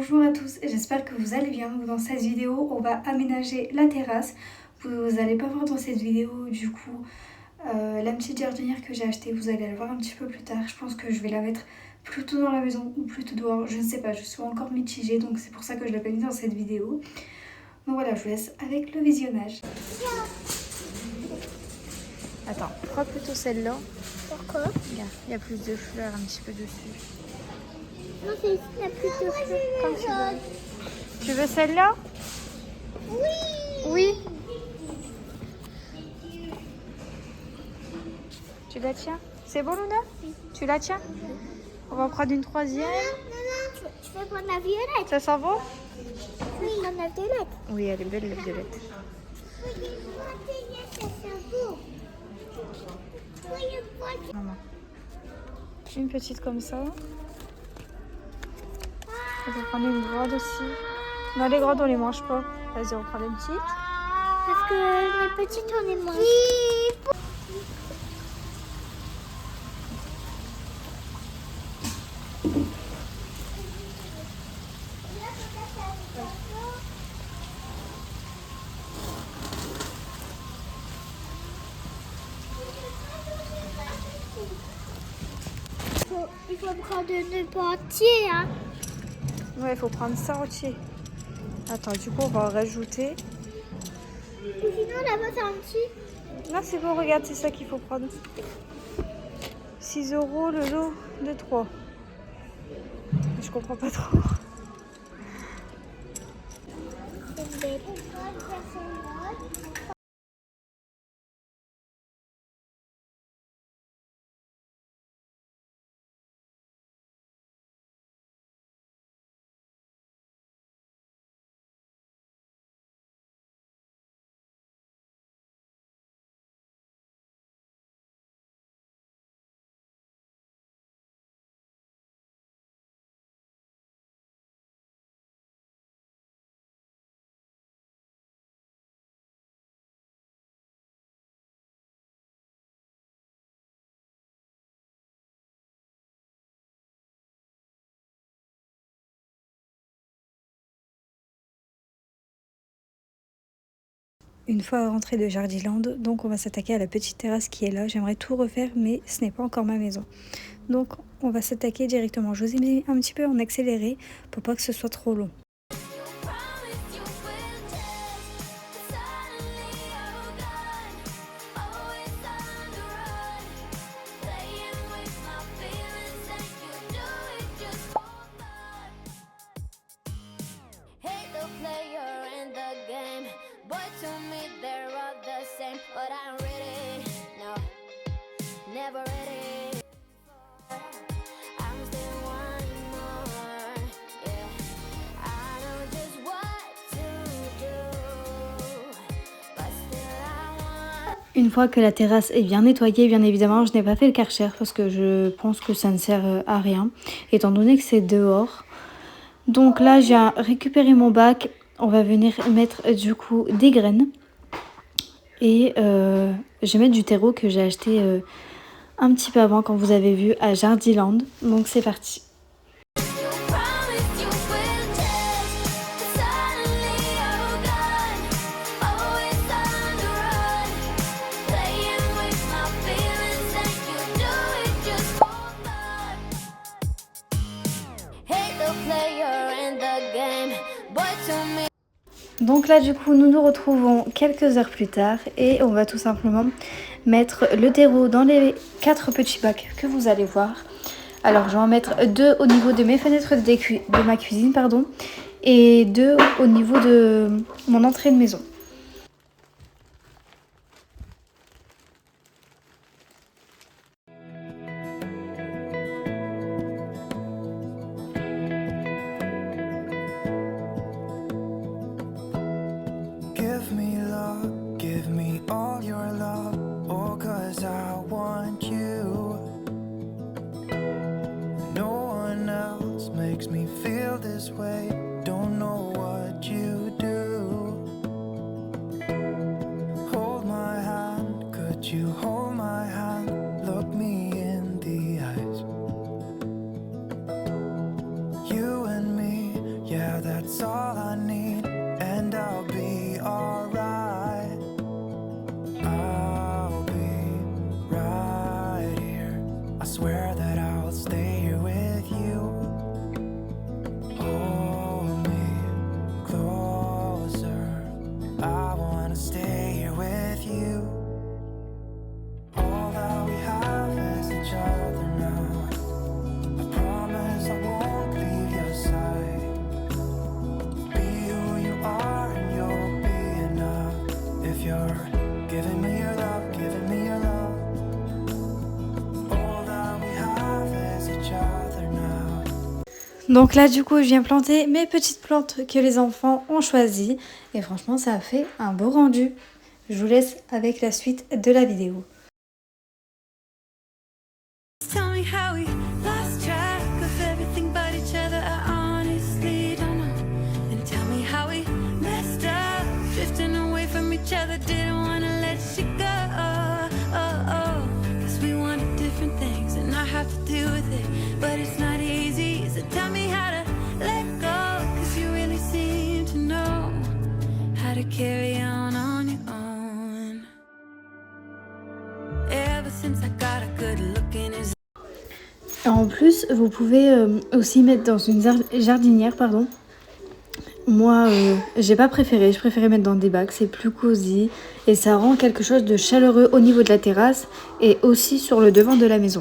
Bonjour à tous, j'espère que vous allez bien. Dans cette vidéo, on va aménager la terrasse. Vous n'allez pas voir dans cette vidéo du coup la petite jardinière que j'ai achetée. Vous allez la voir un petit peu plus tard. Je pense que je vais la mettre plutôt dans la maison ou plutôt dehors. Je ne sais pas, je suis encore mitigée, donc c'est pour ça que je l'ai pas mis dans cette vidéo. Donc voilà, je vous laisse avec le visionnage. Attends, prends plutôt celle-là. Pourquoi? Regarde, il y a plus de fleurs un petit peu dessus. Non, c'est ici la plus de fleurs. Comme tu veux. Tu veux celle-là? Oui. Oui. Tu la tiens? C'est bon, Luna? Oui. Tu la tiens? On va en prendre une troisième. Non, tu veux prendre la violette? Ça sent bon? Oui, prendre la violette. Oui, elle est belle, la violette. Maman. Une petite comme ça. On va prendre une grande aussi. Non, les grandes, on les mange pas. Vas-y, on prend les petites. Parce que les petites, on les mange. Il faut prendre le pot entier, hein. Ouais, il faut prendre ça entier. Attends, du coup, on va en rajouter. Ou sinon, là-bas, c'est un petit. Là, c'est bon, regarde, c'est ça qu'il faut prendre. 6 € le lot de 3. Je comprends pas trop. C'est bête. Une fois rentrée de Jardiland, donc on va s'attaquer à la petite terrasse qui est là. J'aimerais tout refaire, mais ce n'est pas encore ma maison. Donc on va s'attaquer directement. Je vous ai mis un petit peu en accéléré pour pas que ce soit trop long. Une fois que la terrasse est bien nettoyée, bien évidemment, je n'ai pas fait le Karcher parce que je pense que ça ne sert à rien, étant donné que c'est dehors. Donc là, j'ai récupéré mon bac. On va venir mettre du coup des graines. Et je vais mettre du terreau que j'ai acheté un petit peu avant, quand vous avez vu, à Jardiland. Donc c'est parti. Donc là du coup nous nous retrouvons quelques heures plus tard et on va tout simplement mettre le terreau dans les 4 petits bacs que vous allez voir. Alors je vais en mettre 2 au niveau de mes fenêtres de ma cuisine pardon, et 2 au niveau de mon entrée de maison. Give me all your love, oh, 'cause I want you. No one else makes me feel this way. Don't know what you do. It's all I need, and I'll be alright. I'll be right here. I swear that I'll stay here with you. Hold me closer. I wanna stay here with you. All that we have is each other now. I promise I won't leave your side. Be who you are and you'll be enough. If you're giving me your love, giving me your love. All that we have is each other now. Donc là du coup je viens planter mes petites plantes que les enfants ont choisies. Et franchement ça a fait un beau rendu. Je vous laisse avec la suite de la vidéo. Tell me how we lost track of everything but each other. I honestly don't know. And tell me how we messed up, drifting away from each other. Didn't wanna let you go. Cause we wanted different things and I have to deal with it. But it's not easy, so tell me how to let go. Cause you really seem to know how to carry on your own. Ever since I got a good look in his. En plus, vous pouvez aussi mettre dans une jardinière, pardon. Moi, j'ai pas préféré. Je préférais mettre dans des bacs. C'est plus cosy et ça rend quelque chose de chaleureux au niveau de la terrasse et aussi sur le devant de la maison.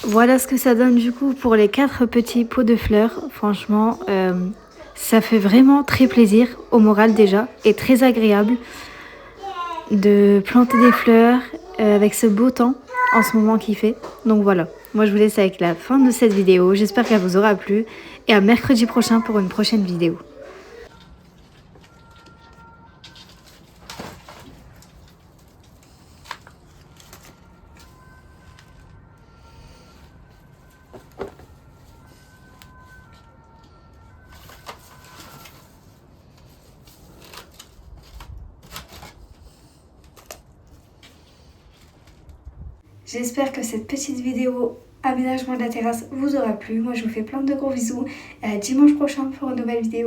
Voilà ce que ça donne du coup pour les 4 petits pots de fleurs. Franchement, ça fait vraiment très plaisir au moral déjà et très agréable de planter des fleurs avec ce beau temps en ce moment qu'il fait. Donc voilà, moi je vous laisse avec la fin de cette vidéo. J'espère qu'elle vous aura plu et à mercredi prochain pour une prochaine vidéo. J'espère que cette petite vidéo aménagement de la terrasse vous aura plu. Moi je vous fais plein de gros bisous et à dimanche prochain pour une nouvelle vidéo.